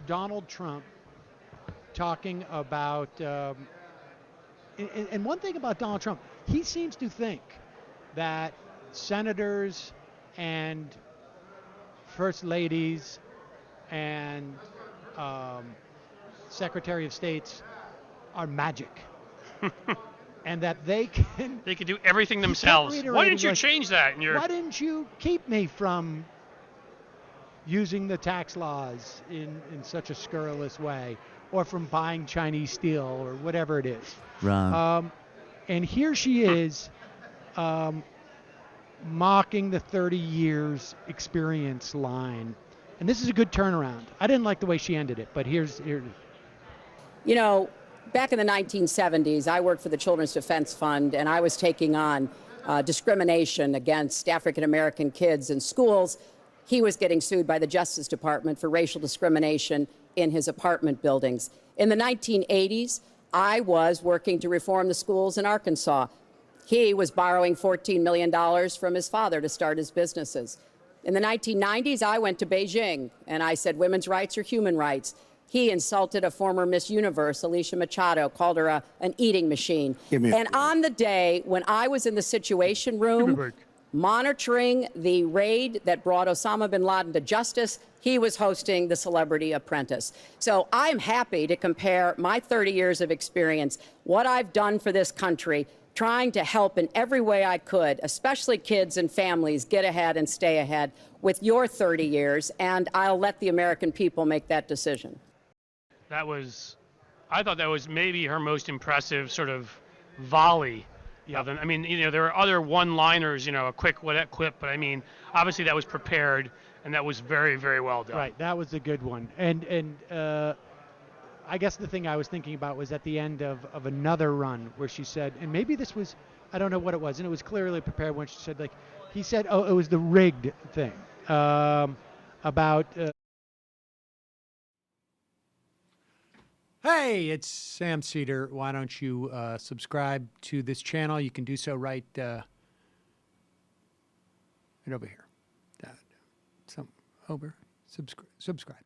Donald Trump talking about, and one thing about Donald Trump, he seems to think that senators and first ladies and Secretary of States are magic. And that they can do everything themselves. Why didn't you change that? Why didn't you keep me from using the tax laws in such a scurrilous way, or from buying Chinese steel, or whatever it is? Right. And here she is mocking the 30 years experience line. And this is a good turnaround. I didn't like the way she ended it, but here's. You know, back in the 1970s, I worked for the Children's Defense Fund, and I was taking on discrimination against African American kids in schools. He was getting sued by the Justice Department for racial discrimination in his apartment buildings. In the 1980s, I was working to reform the schools in Arkansas. He was borrowing $14 million from his father to start his businesses. In the 1990s, I went to Beijing, and I said women's rights are human rights. He insulted a former Miss Universe, Alicia Machado, called her an eating machine. And on the day when I was in the Situation Room monitoring the raid that brought Osama bin Laden to justice, he was hosting the Celebrity Apprentice. So I'm happy to compare my 30 years of experience, what I've done for this country, trying to help in every way I could, especially kids and families, get ahead and stay ahead, with your 30 years, and I'll let the American people make that decision. I thought that was maybe her most impressive sort of volley. Yeah. I mean, there are other one-liners, a quick quip, but I mean, obviously that was prepared, and that was very, very well done. Right, that was a good one. And I guess the thing I was thinking about was at the end of another run where she said, and maybe this was, I don't know what it was, and it was clearly prepared when she said, he said, oh, it was the rigged thing about... Hey, it's Sam Seder. Why don't you subscribe to this channel? You can do so right over here. Subscribe.